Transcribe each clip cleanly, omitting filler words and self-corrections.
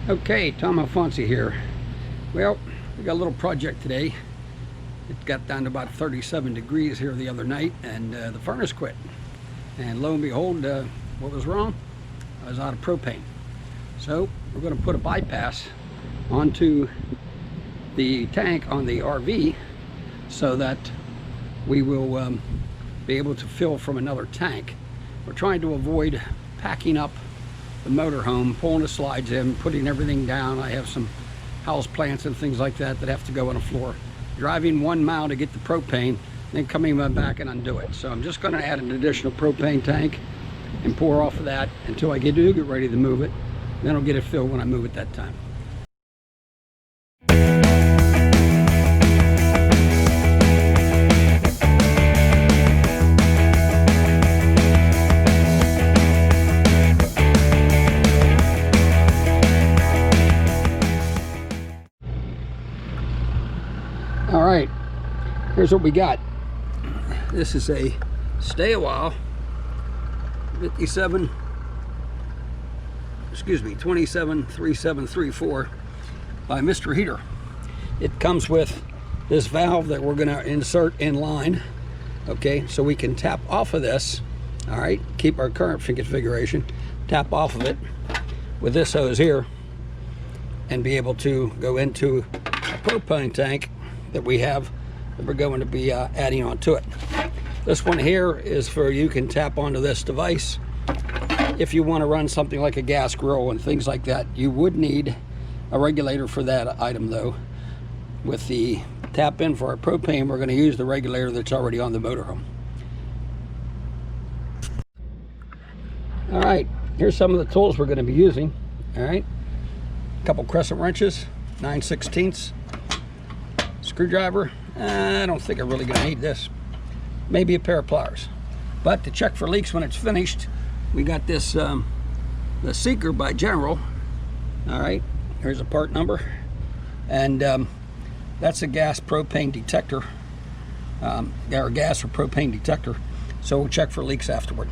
Okay, Tom Alfonsi here. Well, we got a little project today. It got down to about 37 degrees here the other night, and the furnace quit. And lo and behold, what was wrong? I was out of propane. So we're going to put a bypass onto the tank on the RV so that we will be able to fill from another tank. We're trying to avoid packing up the motorhome, pulling the slides in, putting everything down. I have some house plants and things like that that have to go on the floor. Driving 1 mile to get the propane, then coming back and undo it. So I'm just going to add an additional propane tank and pour off of that until I get ready to move it. Then I'll get it filled when I move it that time. All right, here's what we got. This is a stay a while 273734 by Mr. Heater. It comes with this valve that we're going to insert in line, okay, so we can tap off of this. All right, keep our current configuration, tap off of it with this hose here and be able to go into a propane tank that we have that we're going to be adding onto it. This one here is for, you can tap onto this device if you want to run something like a gas grill and things like that. You would need a regulator for that item though. With the tap in for our propane, we're going to use the regulator that's already on the motorhome. All right, here's some of the tools we're going to be using. All right, a couple crescent wrenches, 9/16, screwdriver. I don't think I'm really going to need this. Maybe a pair of pliers. But to check for leaks when it's finished, we got this the Seeker by General. All right, here's a part number, and that's a gas propane detector, or gas or propane detector. So we'll check for leaks afterward.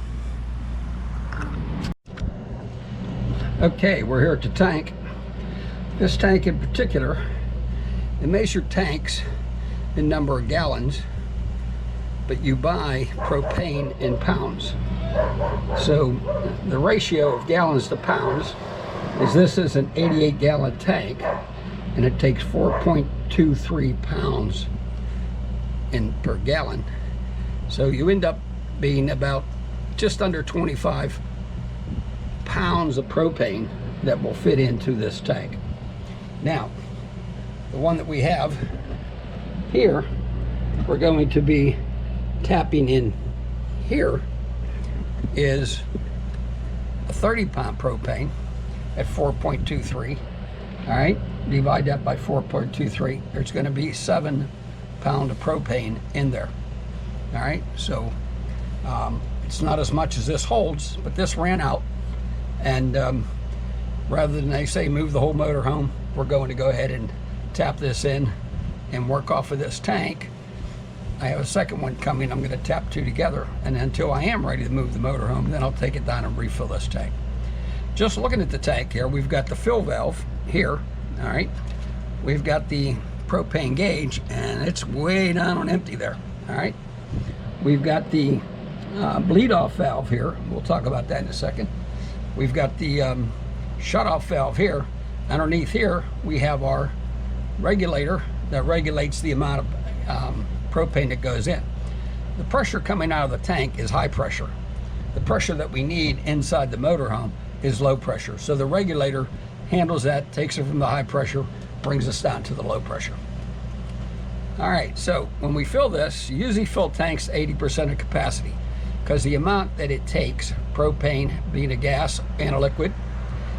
Okay, we're here at the tank. This tank in particular, they measure tanks in number of gallons, but you buy propane in pounds. So the ratio of gallons to pounds is, this is an 88-gallon tank, and it takes 4.23 pounds per gallon. So you end up being about just under 25 pounds of propane that will fit into this tank. Now, the one that we have here, we're going to be tapping in here, is a 30-pound propane at 4.23. All right, divide that by 4.23. There's going to be 7 pounds of propane in there. All right, so it's not as much as this holds, but this ran out, and rather than, they say, move the whole motor home, we're going to go ahead and tap this in and work off of this tank. I have a second one coming. I'm going to tap two together, and until I am ready to move the motor home, then I'll take it down and refill this tank. Just looking at the tank here, we've got the fill valve here. All right, we've got the propane gauge, and it's way down on empty there. All right, we've got the bleed off valve here. We'll talk about that in a second. We've got the shut off valve here. Underneath here we have our regulator that regulates the amount of propane that goes in. The pressure coming out of the tank is high pressure. The pressure that we need inside the motorhome is low pressure. So the regulator handles that, takes it from the high pressure, brings us down to the low pressure. All right, so when we fill this, you usually fill tanks 80% of capacity, because the amount that it takes, propane being a gas and a liquid,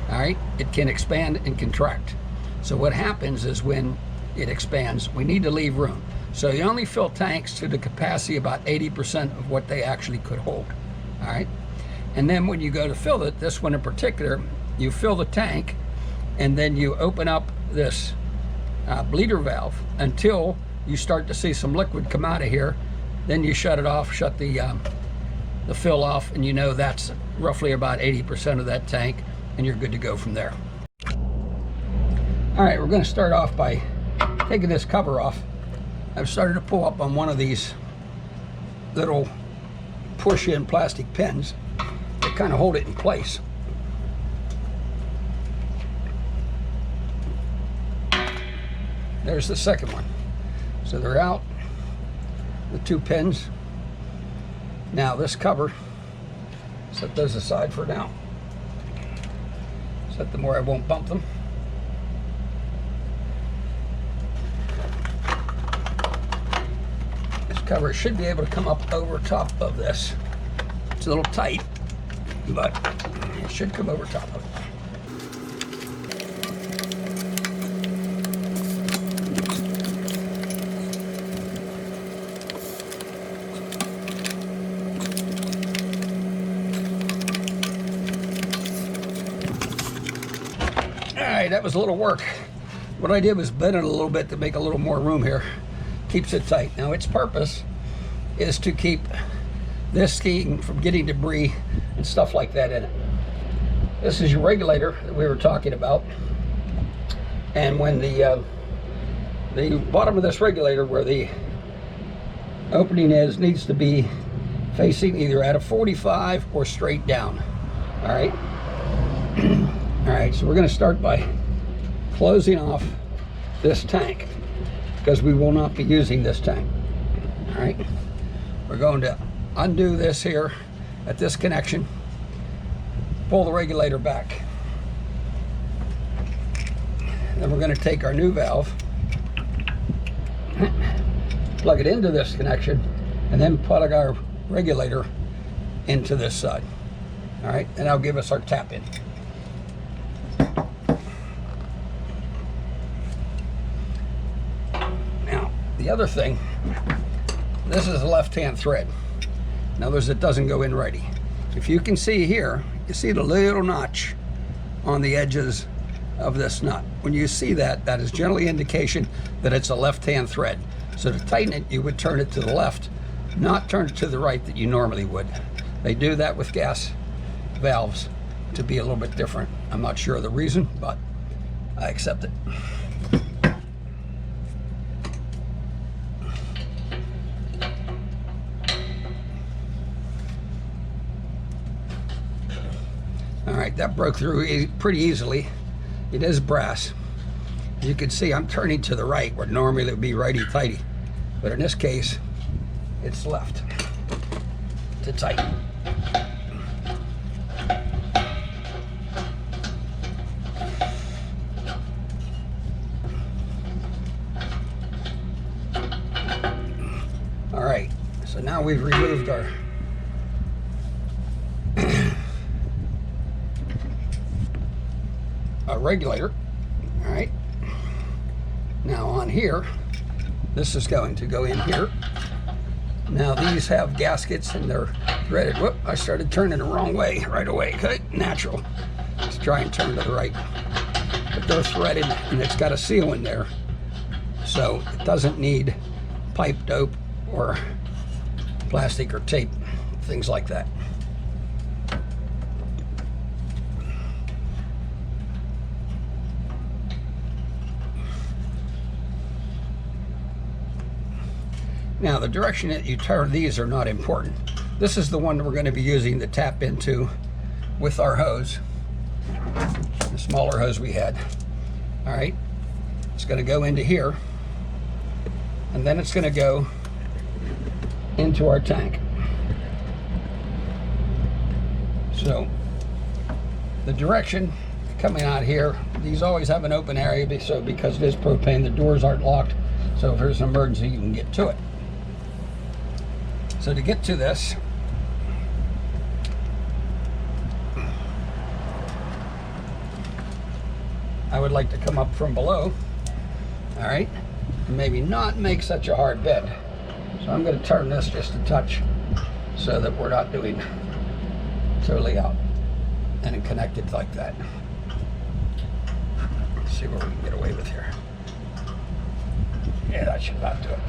all right, it can expand and contract. So what happens is, when it expands, we need to leave room. So you only fill tanks to the capacity about 80% of what they actually could hold. All right, and then when you go to fill it, this one in particular, you fill the tank, and then you open up this bleeder valve until you start to see some liquid come out of here. Then you shut it off, shut the fill off, and you know that's roughly about 80% of that tank, and you're good to go from there. All right, we're going to start off by taking this cover off. I've started to pull up on one of these little push-in plastic pins that kind of hold it in place. There's the second one. So they're out, the two pins. Now this cover, set those aside for now. Set them where I won't bump them. This cover should be able to come up over top of this. It's a little tight, but it should come over top of it. Alright, that was a little work. What I did was bend it a little bit to make a little more room here. Keeps it tight. Now its purpose is to keep this skiing from getting debris and stuff like that in it. This is your regulator that we were talking about. And when the bottom of this regulator, where the opening is, needs to be facing either at a 45 or straight down. Alright? Alright, so we're going to start by closing off this tank, because we will not be using this tank. Alright, we're going to undo this here at this connection, pull the regulator back. Then we're going to take our new valve, plug it into this connection, and then plug our regulator into this side. Alright, and that'll give us our tap in. The other thing, this is a left-hand thread. In other words, it doesn't go in righty. If you can see here, you see the little notch on the edges of this nut. When you see that, that is generally indication that it's a left-hand thread. So to tighten it, you would turn it to the left, not turn it to the right that you normally would. They do that with gas valves to be a little bit different. I'm not sure of the reason, but I accept it. Alright, that broke through pretty easily. It is brass. As you can see, I'm turning to the right, where normally it would be righty-tighty. But in this case, it's left to tighten. Alright, so now we've removed our regulator. All right, now on here, this is going to go in here. Now these have gaskets and they're threaded. Whoop, I started turning the wrong way right away. Okay, natural. Let's try and turn to the right. But they're threaded and it's got a seal in there, so it doesn't need pipe dope or plastic or tape, things like that. Now the direction that you turn these are not important. This is the one that we're going to be using to tap into with our hose, the smaller hose we had. All right, it's going to go into here, and then it's going to go into our tank. So the direction coming out here, these always have an open area, so because it is propane, the doors aren't locked, so if there's an emergency you can get to it. So to get to this, I would like to come up from below, all right, and maybe not make such a hard bend. So I'm going to turn this just a touch so that we're not doing totally out and connected like that. Let's see what we can get away with here. Yeah, that should about do it.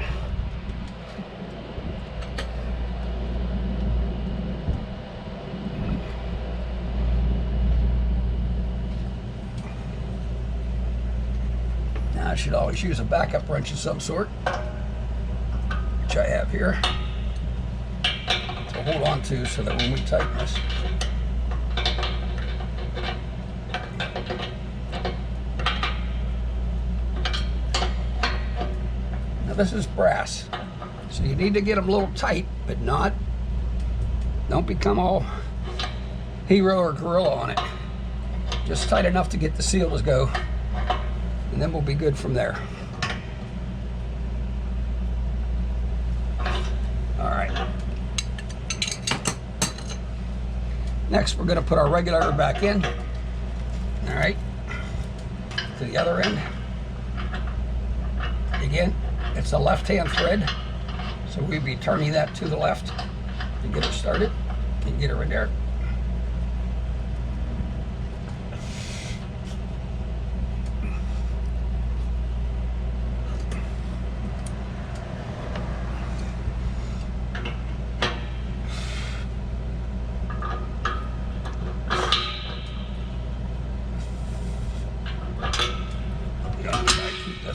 I should always use a backup wrench of some sort, which I have here, to hold on to so that when we tighten this, now this is brass, so you need to get them a little tight, but don't become all hero or gorilla on it. Just tight enough to get the seal to go, and then we'll be good from there. All right. Next, we're going to put our regulator back in. All right. To the other end. Again, it's a left-hand thread, so we'll be turning that to the left to get it started and get her in there.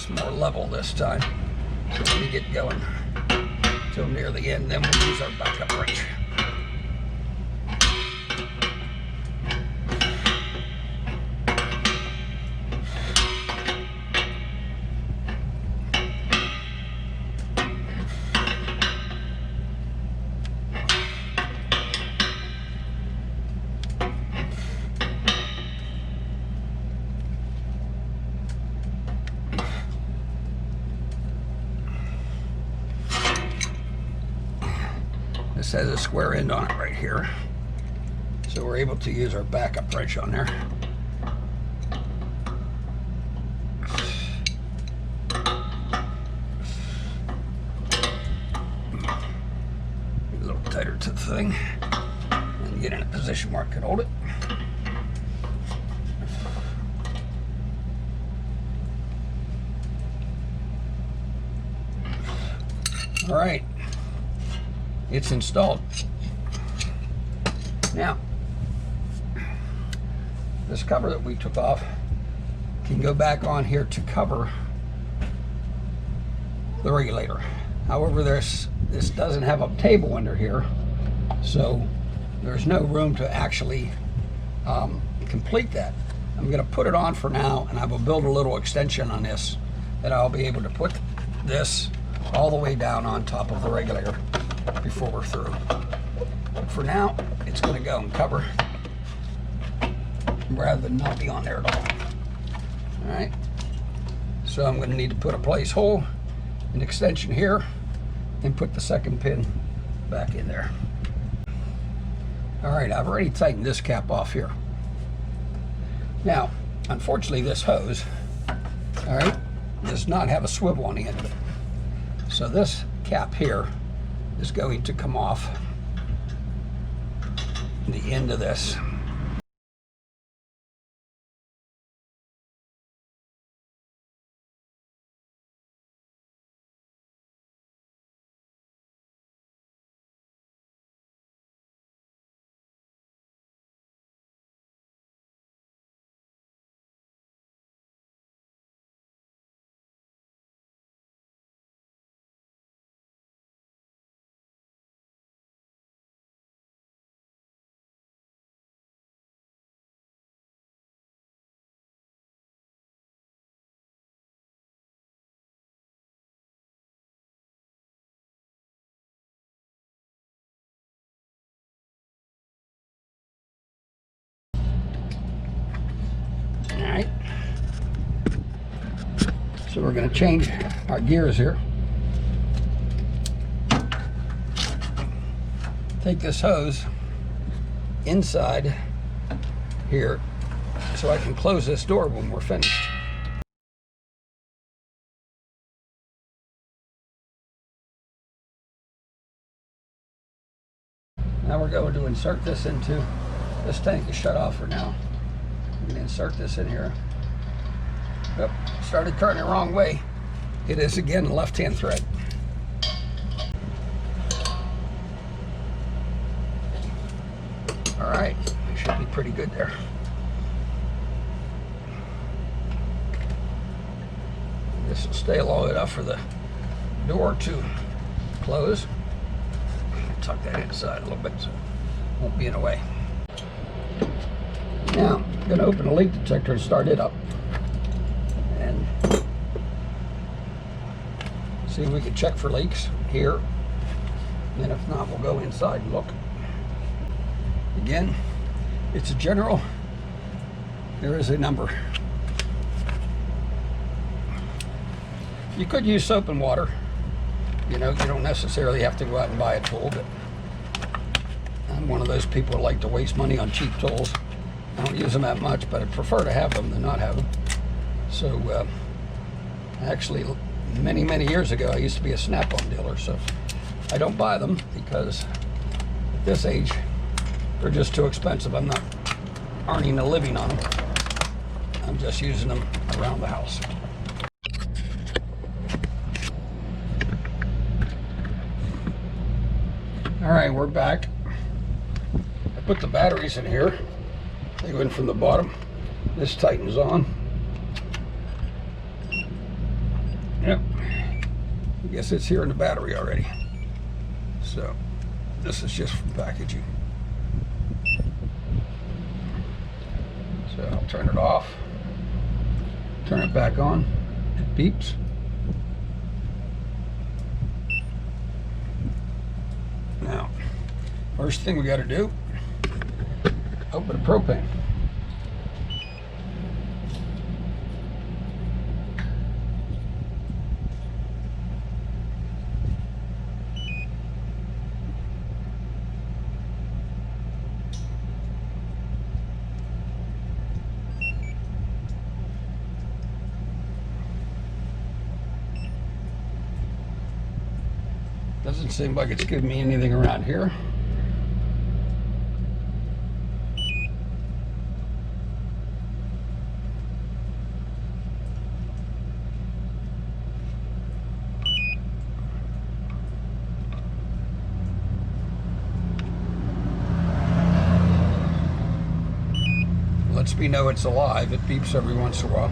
More level this time, so when we get going till near the end, then we'll use our backup wrench. This has a square end on it right here, so we're able to use our backup wrench on there. Get a little tighter to the thing and get in a position where I can hold it. All right. It's installed. Now, this cover that we took off can go back on here to cover the regulator. However, this doesn't have a table under here, so there's no room to actually complete that. I'm going to put it on for now, and I will build a little extension on this that I'll be able to put this all the way down on top of the regulator before we're through. But for now, it's going to go and cover rather than not be on there at all. All right, so I'm going to need to put a place hole, an extension here, and put the second pin back in there. All right, I've already tightened this cap off here. Now, unfortunately, this hose, all right, does not have a swivel on the end of it. So this cap here is going to come off the end of this. All right, so we're going to change our gears here. Take this hose inside here so I can close this door when we're finished. Now we're going to insert this into, this tank is shut off for now. I'm going to insert this in here. Yep, started turning the wrong way. It is again the left-hand thread. All right, it should be pretty good there. This will stay long enough for the door to close. Tuck that inside a little bit so it won't be in the way. Now, I'm going to open the leak detector and start it up. And see if we can check for leaks here. And then if not, we'll go inside and look. Again, it's a general. There is a number. You could use soap and water. You know, you don't necessarily have to go out and buy a tool, but I'm one of those people who like to waste money on cheap tools. I don't use them that much, but I prefer to have them than not have them. So, actually, many, many years ago, I used to be a Snap-on dealer, so I don't buy them because at this age, they're just too expensive. I'm not earning a living on them. I'm just using them around the house. All right, we're back. I put the batteries in here. They go in from the bottom. This tightens on. Yep. I guess it's here in the battery already. So this is just from packaging. So I'll turn it off. Turn it back on. It beeps. Now, first thing we got to do, open the propane. Doesn't seem like it's giving me anything around here. Lets me know it's alive. It beeps every once in a while,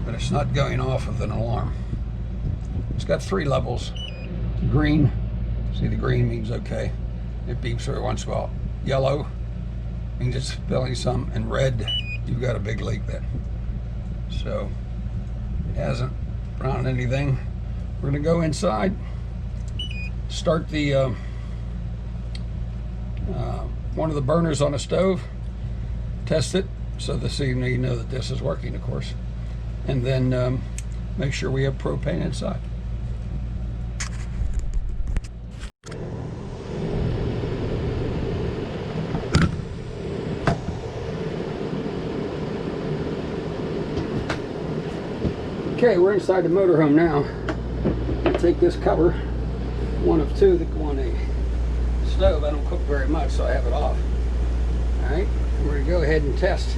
but it's not going off with an alarm. It's got 3 levels. Green, see the green means okay. It beeps every once in a while. Yellow means it's spilling some, and red, you've got a big leak then. So it hasn't found anything. We're gonna go inside, start the one of the burners on a stove, test it so you know that this is working, of course, and then make sure we have propane inside. Okay, we're inside the motorhome now. I'll take this cover, one of 2 that go on a stove. I don't cook very much, so I have it off. All right, we're gonna go ahead and test,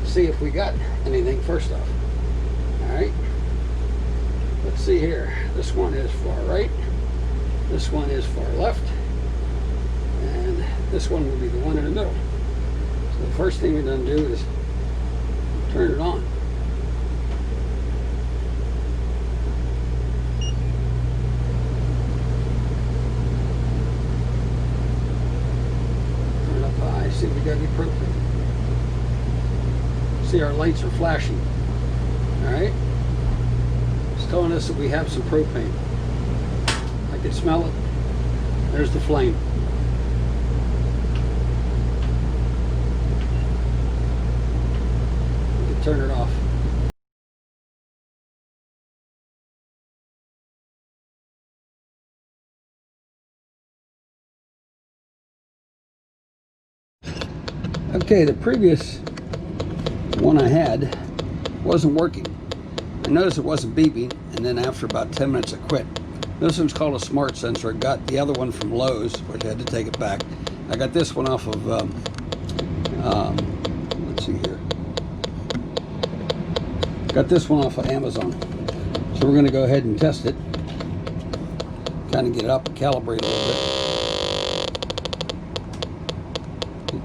see if we got anything first off. All right, let's see here. This one is far right, this one is far left, and this one will be the one in the middle. So the first thing we're gonna do is turn it on. See if we got any propane. See, our lights are flashing. All right, it's telling us that we have some propane. I can smell it. There's the flame. We can turn it off. Okay, the previous one I had wasn't working. I noticed it wasn't beeping, and then after about 10 minutes it quit. This one's called a smart sensor. I got the other one from Lowe's, which I had to take it back. I got this one off of, let's see here. Got this one off of Amazon. So we're gonna go ahead and test it. Kind of get it up and calibrate a little bit.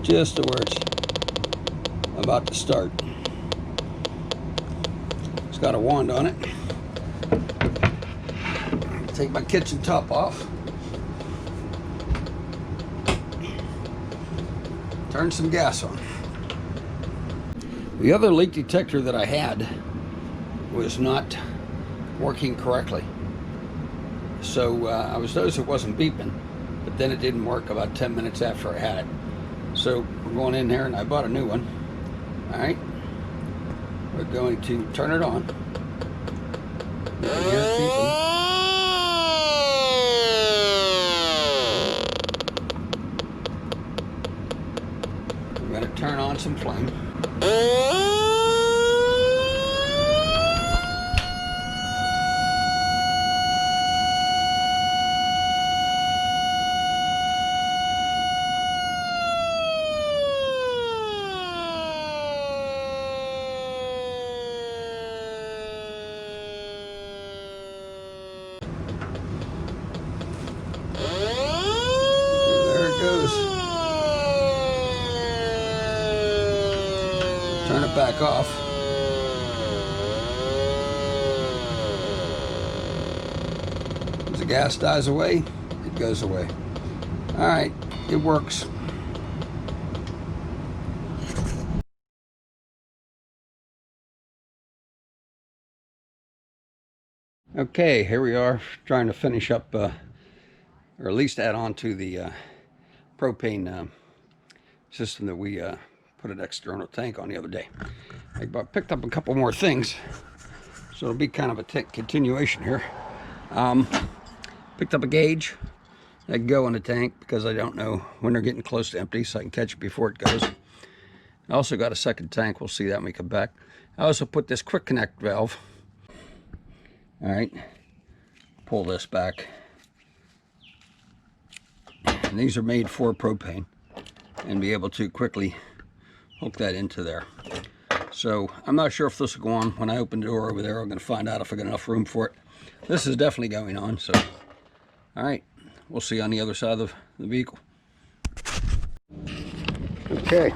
Just to where it's about to start. It's got a wand on it. Take my kitchen top off. Turn some gas on. The other leak detector that I had was not working correctly. So I was noticed it wasn't beeping, but then it didn't work about 10 minutes after I had it. So we're going in there and I bought a new one. All right. We're going to turn it on. You can hear it beeping. We're going to turn on some flame. Turn it back off. As the gas dies away, it goes away. All right, it works. Okay, here we are trying to finish up, or at least add on to the propane system that we put an external tank on the other day. I picked up a couple more things, so it'll be kind of a continuation here. Picked up a gauge that can go in the tank because I don't know when they're getting close to empty, so I can catch it before it goes. I also got a second tank. We'll see that when we come back. I also put this quick connect valve. All right, pull this back. And these are made for propane, and be able to quickly hook that into there. So I'm not sure if this will go on. When I open the door over there, I'm going to find out if I got enough room for it. This is definitely going on. So, all right, we'll see on the other side of the vehicle. Okay,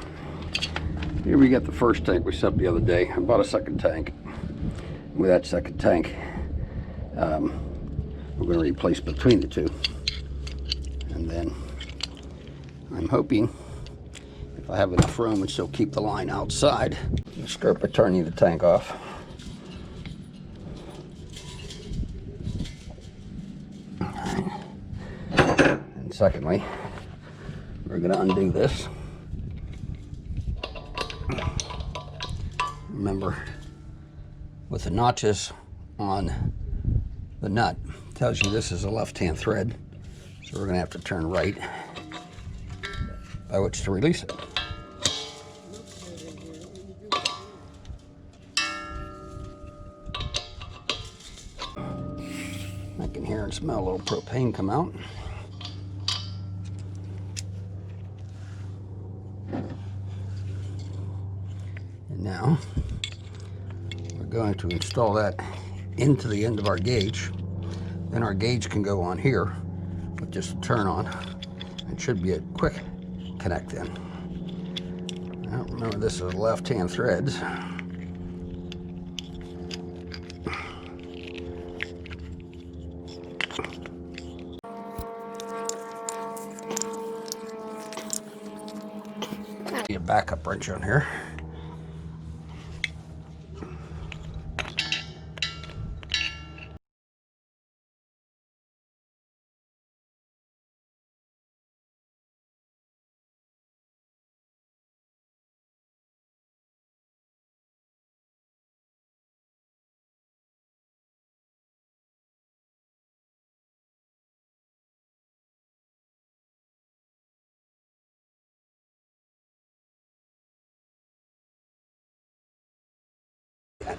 here we got the first tank we set up the other day. I bought a second tank. With that second tank, we're going to replace between the two, and then I'm hoping if I have enough room and still keep the line outside, start by turning the tank off. And secondly, we're going to undo this. Remember, with the notches on the nut, tells you this is a left-hand thread, so we're going to have to turn right by which to release it. I can hear and smell a little propane come out. And now we're going to install that into the end of our gauge. Then our gauge can go on here with just a turn on. It should be a quick connect in. Now remember, this is left-hand threads. Need a backup wrench on here.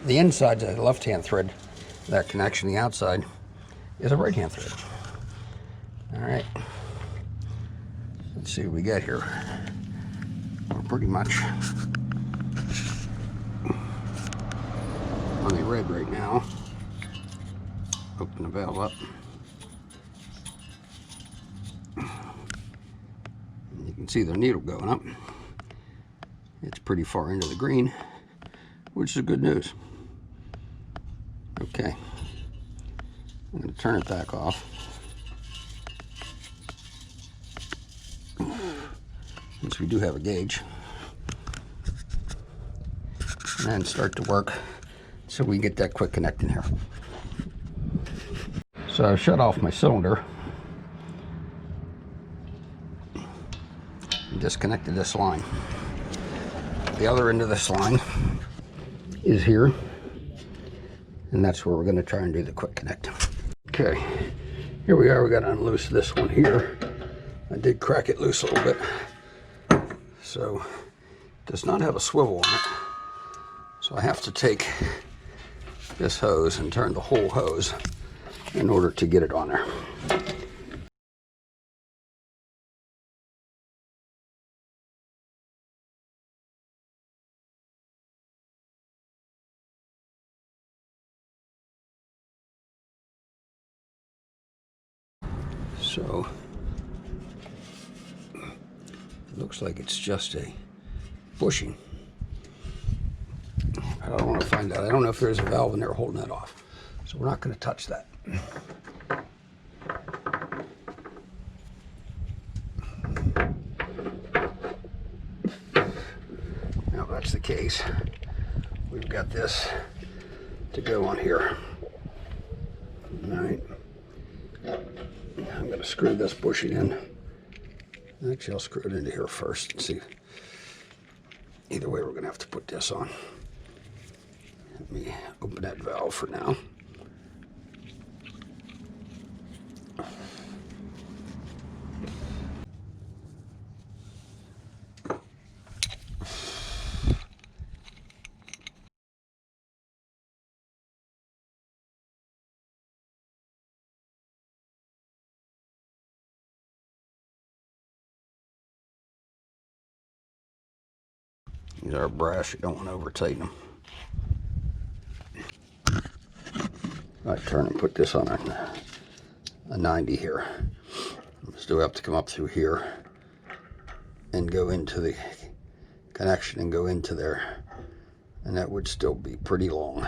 The inside is a left-hand thread, that connection. The outside is a right-hand thread. All right, let's see what we got here. We're pretty much on the red right now. Open the valve up. You can see the needle going up. It's pretty far into the green, which is good news. Okay, I'm going to turn it back off. Since we do have a gauge. And then start to work so we get that quick connect in here. So I've shut off my cylinder. And disconnected this line. The other end of this line is here. And that's where we're going to try and do the quick connect. Okay, here we are. We got to unloose this one here. I did crack it loose a little bit. So it does not have a swivel on it. So I have to take this hose and turn the whole hose in order to get it on there. So it looks like it's just a bushing. I don't want to find out. I don't know if there's a valve in there holding that off. So we're not going to touch that. Now if that's the case, we've got this to go on here. All right. I'm going to screw this bushing in. Actually, I'll screw it into here first and see. Either way, we're going to have to put this on. Let me open that valve for now. These are brass, you don't want to over tighten them. I turn and put this on a 90 here. I still have to come up through here and go into the connection and go into there. And that would still be pretty long.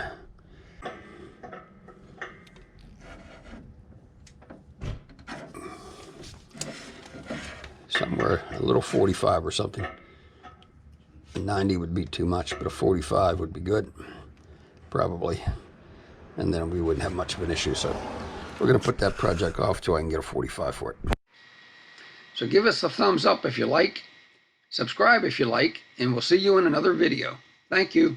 Somewhere a little 45 or something. A 90 would be too much, but a 45 would be good, probably. And then we wouldn't have much of an issue. So we're going to put that project off till I can get a 45 for it. So give us a thumbs up if you like, subscribe if you like, and we'll see you in another video. Thank you.